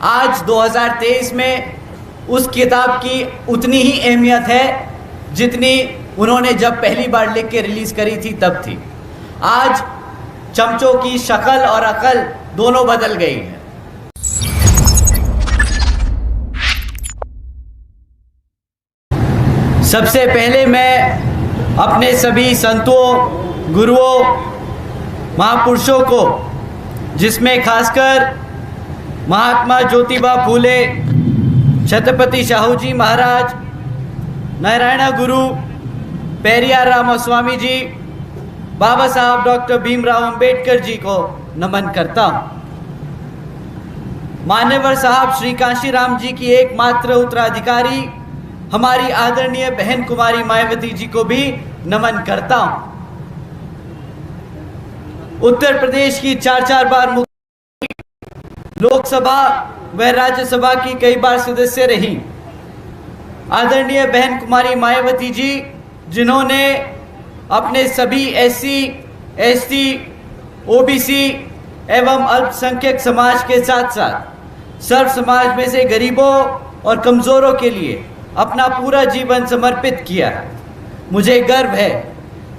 आज 2023 में उस किताब की उतनी ही अहमियत है जितनी उन्होंने जब पहली बार लिख के रिलीज़ करी थी तब थी। आज चमचों की शक्ल और अकल दोनों बदल गई है। सबसे पहले मैं अपने सभी संतों, गुरुओं, महापुरुषों को, जिसमें खासकर महात्मा ज्योतिबा फूले, छत्रपति शाहू जी महाराज, नारायण गुरु, पेरियार रामास्वामी जी, बाबा साहब डॉक्टर भीमराव अंबेडकर जी को नमन करता हूँ। मान्यवर साहब श्री कांशीराम जी की एकमात्र उत्तराधिकारी हमारी आदरणीय बहन कुमारी मायावती जी को भी नमन करता हूँ। उत्तर प्रदेश की 4 बार लोकसभा व राज्यसभा की कई बार सदस्य रही आदरणीय बहन कुमारी मायावती जी, जिन्होंने अपने सभी SC, ST, OBC एवं अल्पसंख्यक समाज के साथ साथ सर्व समाज में से गरीबों और कमज़ोरों के लिए अपना पूरा जीवन समर्पित किया है। मुझे गर्व है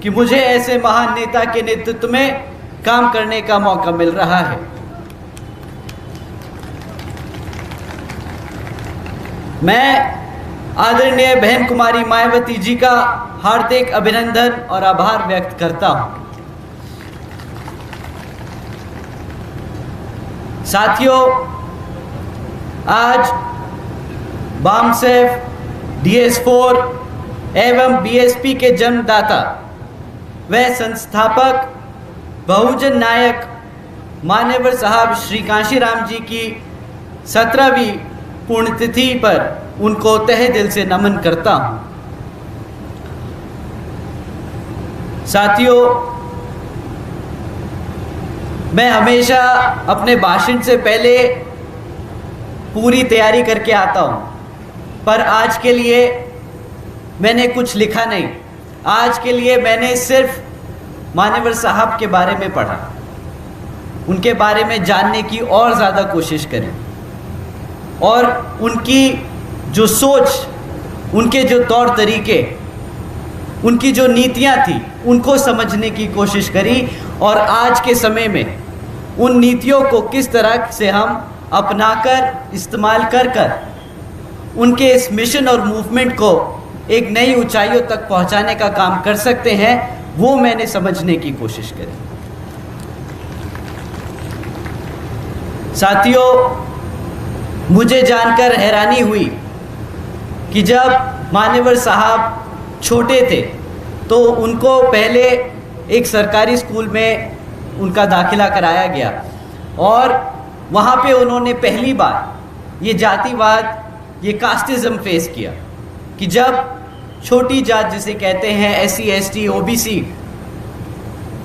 कि मुझे ऐसे महान नेता के नेतृत्व में काम करने का मौका मिल रहा है। मैं आदरणीय बहन कुमारी मायावती जी का हार्दिक अभिनंदन और आभार व्यक्त करता हूं। साथियों, आज बामसेफ, DS4 एवं BSP के जन्मदाता व संस्थापक बहुजन नायक मान्यवर साहब श्री कांशीराम जी की 17वीं पुण्यतिथि पर उनको तहे दिल से नमन करता हूँ। साथियों, मैं हमेशा अपने भाषण से पहले पूरी तैयारी करके आता हूँ, पर आज के लिए मैंने कुछ लिखा नहीं। आज के लिए मैंने सिर्फ मान्यवर साहब के बारे में पढ़ा, उनके बारे में जानने की और ज़्यादा कोशिश करी और उनकी जो सोच, उनके जो तौर तरीके, उनकी जो नीतियाँ थी, उनको समझने की कोशिश करी और आज के समय में उन नीतियों को किस तरह से हम अपनाकर, इस्तेमाल कर उनके इस मिशन और मूवमेंट को एक नई ऊंचाइयों तक पहुंचाने का काम कर सकते हैं, वो मैंने समझने की कोशिश करी। साथियों, मुझे जानकर हैरानी हुई कि जब मान्यवर साहब छोटे थे तो उनको पहले एक सरकारी स्कूल में उनका दाखिला कराया गया और वहाँ पे उन्होंने पहली बार ये जातिवाद, ये कास्टिज़म फेस किया कि जब छोटी जात जिसे कहते हैं SC, ST, OBC,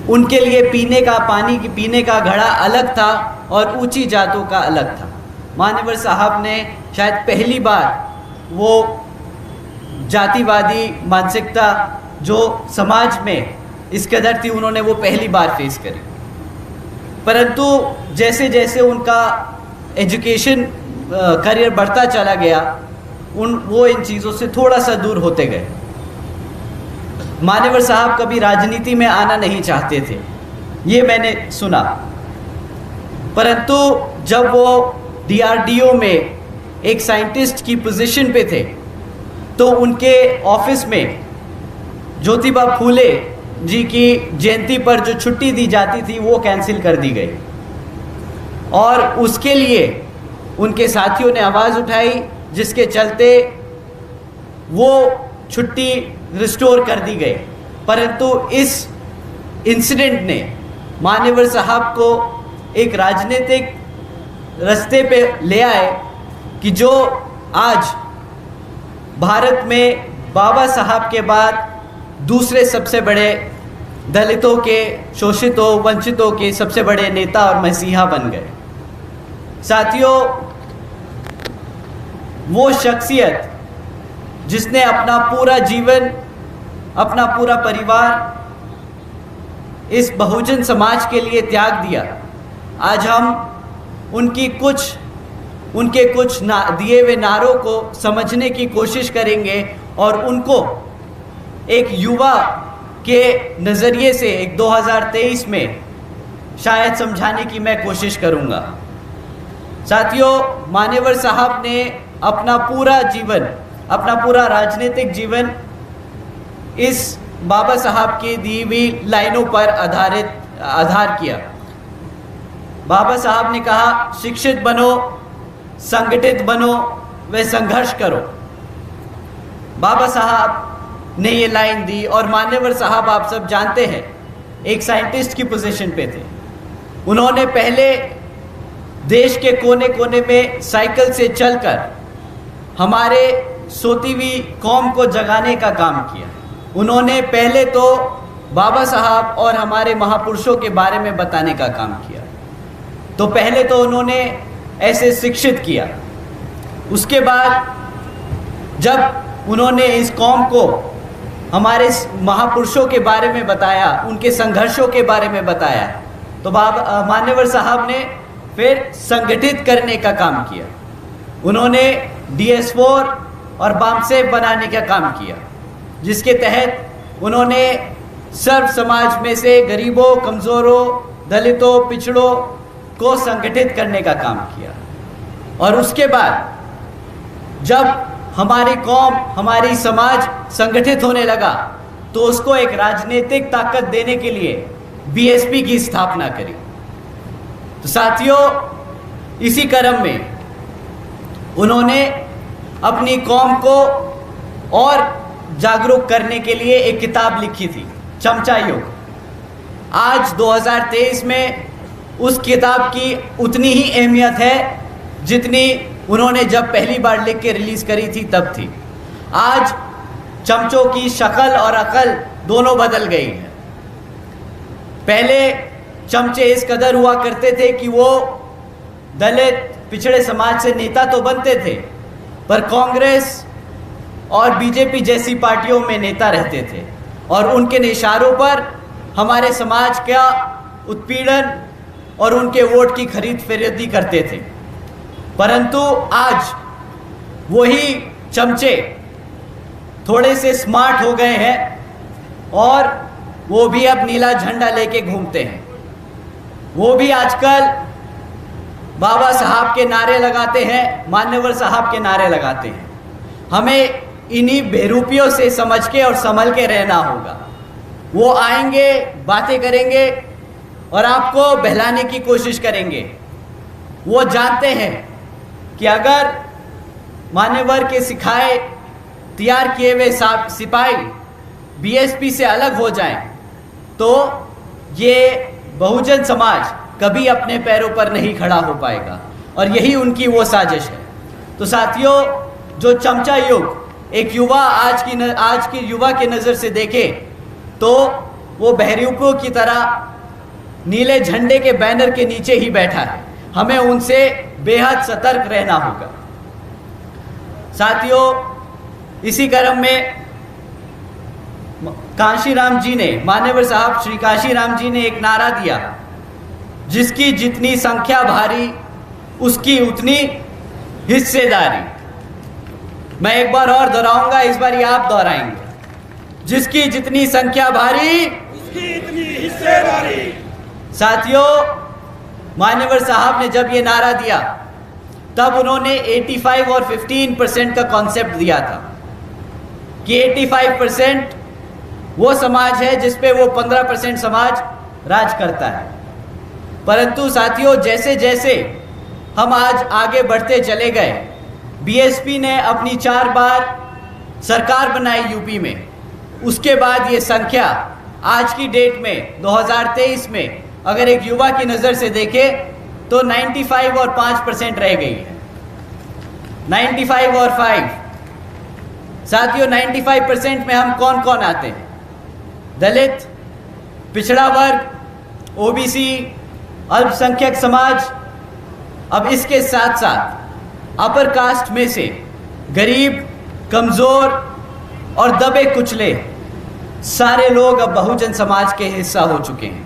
उनके लिए पीने का पानी पीने का घड़ा अलग था और ऊंची जातों का अलग था। मान्यवर साहब ने शायद पहली बार वो जातिवादी मानसिकता जो समाज में इस कदर थी, उन्होंने वो पहली बार फेस करी। परंतु जैसे जैसे उनका एजुकेशन करियर बढ़ता चला गया, वो इन चीज़ों से थोड़ा सा दूर होते गए। मान्यवर साहब कभी राजनीति में आना नहीं चाहते थे, ये मैंने सुना। परंतु जब वो DRDO में एक साइंटिस्ट की पोजीशन पे थे तो उनके ऑफिस में ज्योतिबा फूले जी की जयंती पर जो छुट्टी दी जाती थी वो कैंसिल कर दी गई और उसके लिए उनके साथियों ने आवाज़ उठाई, जिसके चलते वो छुट्टी रिस्टोर कर दी गई। परंतु इस इंसिडेंट ने मान्यवर साहब को एक राजनीतिक रास्ते पे ले आए कि जो आज भारत में बाबा साहब के बाद दूसरे सबसे बड़े दलितों के, शोषितों, वंचितों के सबसे बड़े नेता और मसीहा बन गए। साथियों, वो शख्सियत जिसने अपना पूरा जीवन, अपना पूरा परिवार इस बहुजन समाज के लिए त्याग दिया, आज हम उनकी कुछ उनके कुछ दिए हुए नारों को समझने की कोशिश करेंगे और उनको एक युवा के नज़रिए से एक 2023 में शायद समझाने की मैं कोशिश करूंगा। साथियों, मान्यवर साहब ने अपना पूरा राजनीतिक जीवन इस बाबा साहब की दी हुई लाइनों पर आधार किया। बाबा साहब ने कहा, शिक्षित बनो, संगठित बनो व संघर्ष करो। बाबा साहब ने ये लाइन दी और मान्यवर साहब आप सब जानते हैं एक साइंटिस्ट की पोजीशन पे थे। उन्होंने पहले देश के कोने कोने में साइकिल से चलकर हमारे सोती हुई कौम को जगाने का काम किया। उन्होंने पहले तो बाबा साहब और हमारे महापुरुषों के बारे में बताने का काम किया। तो पहले तो उन्होंने ऐसे शिक्षित किया। उसके बाद जब उन्होंने इस कौम को हमारे महापुरुषों के बारे में बताया, उनके संघर्षों के बारे में बताया, तो मान्यवर साहब ने फिर संगठित करने का काम किया। उन्होंने DS4 और बामसेफ बनाने का काम किया, जिसके तहत उन्होंने सर्व समाज में से गरीबों, कमज़ोरों, दलितों, पिछड़ों को संगठित करने का काम किया। और उसके बाद जब हमारी कौम, हमारी समाज संगठित होने लगा तो उसको एक राजनीतिक ताकत देने के लिए BSP की स्थापना करी। तो साथियों, इसी क्रम में उन्होंने अपनी कौम को और जागरूक करने के लिए एक किताब लिखी थी, चमचा युग। आज 2023 में उस किताब की उतनी ही अहमियत है जितनी उन्होंने जब पहली बार लिख के रिलीज़ करी थी तब थी। आज चमचों की शक्ल और अकल दोनों बदल गई है। पहले चमचे इस कदर हुआ करते थे कि वो दलित, पिछड़े समाज से नेता तो बनते थे, पर कांग्रेस और BJP जैसी पार्टियों में नेता रहते थे और उनके इशारों पर हमारे समाज का उत्पीड़न और उनके वोट की खरीद फरोख्ती करते थे। परंतु आज वही चमचे थोड़े से स्मार्ट हो गए हैं और वो भी अब नीला झंडा लेके घूमते हैं। वो भी आजकल बाबा साहब के नारे लगाते हैं, मान्यवर साहब के नारे लगाते हैं। हमें इन्हीं बेरूपियों से समझ के और संभल के रहना होगा। वो आएंगे, बातें करेंगे और आपको बहलाने की कोशिश करेंगे। वो जानते हैं कि अगर मान्यवर के सिखाए तैयार किए हुए सिपाही BSP से अलग हो जाएं तो ये बहुजन समाज कभी अपने पैरों पर नहीं खड़ा हो पाएगा और यही उनकी वो साजिश है। तो साथियों, जो चमचा युग एक युवा आज की युवा के नज़र से देखे तो वो बहरूपों की तरह नीले झंडे के बैनर के नीचे ही बैठा है। हमें उनसे बेहद सतर्क रहना होगा। साथियों, इसी क्रम में कांशीराम जी ने, मान्यवर साहब श्री कांशीराम जी ने एक नारा दिया, जिसकी जितनी संख्या भारी उसकी उतनी हिस्सेदारी। मैं एक बार और दोहराऊंगा, इस बार आप दोहराएंगे, जिसकी जितनी संख्या भारी उसकी इतनी हिस्सेदारी। साथियों, मान्यवर साहब ने जब ये नारा दिया तब उन्होंने 85 और 15% का कॉन्सेप्ट दिया था कि 85% वो समाज है जिस पे वो 15% समाज राज करता है। परंतु साथियों, जैसे जैसे हम आज आगे बढ़ते चले गए, BSP ने अपनी 4 बार सरकार बनाई यूपी में। उसके बाद ये संख्या आज की डेट में 2023 में अगर एक युवा की नज़र से देखे तो 95 और 5% रह गई है। 95 और 5। साथियों, 95% में हम कौन कौन आते हैं? दलित, पिछड़ा वर्ग, OBC, अल्पसंख्यक समाज। अब इसके साथ साथ अपर कास्ट में से गरीब, कमज़ोर और दबे कुचले सारे लोग अब बहुजन समाज के हिस्सा हो चुके हैं।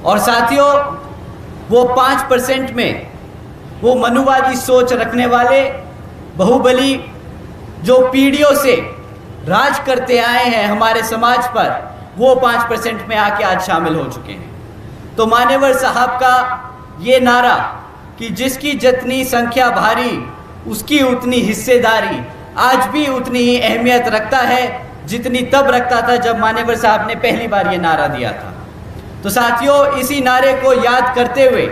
और साथियों, वो 5% में वो मनुवादी सोच रखने वाले बाहुबली जो पीढ़ियों से राज करते आए हैं हमारे समाज पर, वो 5% में आके आज शामिल हो चुके हैं। तो मान्यवर साहब का ये नारा कि जिसकी जितनी संख्या भारी उसकी उतनी हिस्सेदारी, आज भी उतनी ही अहमियत रखता है जितनी तब रखता था जब मान्यवर साहब ने पहली बार ये नारा दिया था। तो साथियों, इसी नारे को याद करते हुए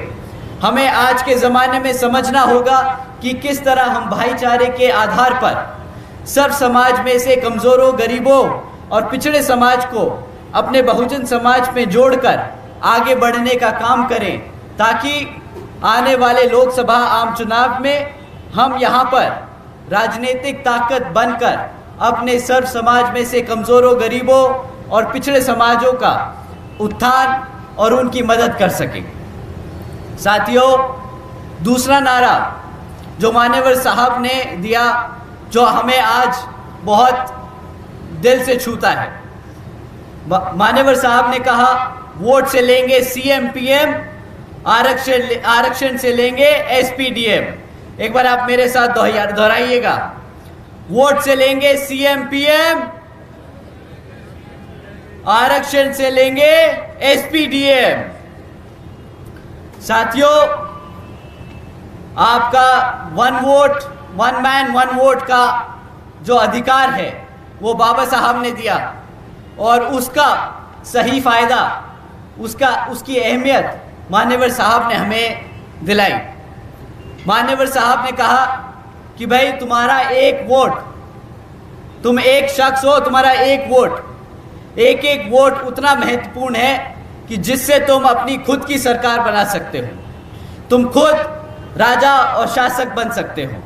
हमें आज के ज़माने में समझना होगा कि किस तरह हम भाईचारे के आधार पर सर्व समाज में से कमज़ोरों, गरीबों और पिछड़े समाज को अपने बहुजन समाज में जोड़कर आगे बढ़ने का काम करें, ताकि आने वाले लोकसभा आम चुनाव में हम यहाँ पर राजनीतिक ताकत बनकर अपने सर्व समाज में से कमज़ोरों, गरीबों और पिछड़े समाजों का उत्थान और उनकी मदद कर सकें। साथियों, दूसरा नारा जो मान्यवर साहब ने दिया, जो हमें आज बहुत दिल से छूता है, मान्यवर साहब ने कहा, वोट से लेंगे सीएम पीएम, आरक्षण से लेंगे एसपी डीएम। एक बार आप मेरे साथ दोहराइएगा, वोट से लेंगे सीएम पीएम, आरक्षण से लेंगे एसपी डीएम। साथियों, आपका one vote one man one vote का जो अधिकार है वो बाबा साहब ने दिया, और उसका सही फायदा, उसकी अहमियत मान्यवर साहब ने हमें दिलाई। मान्यवर साहब ने कहा कि भाई तुम्हारा एक वोट, तुम एक शख्स हो, तुम्हारा एक वोट, एक एक वोट उतना महत्वपूर्ण है कि जिससे तुम अपनी खुद की सरकार बना सकते हो, तुम खुद राजा और शासक बन सकते हो।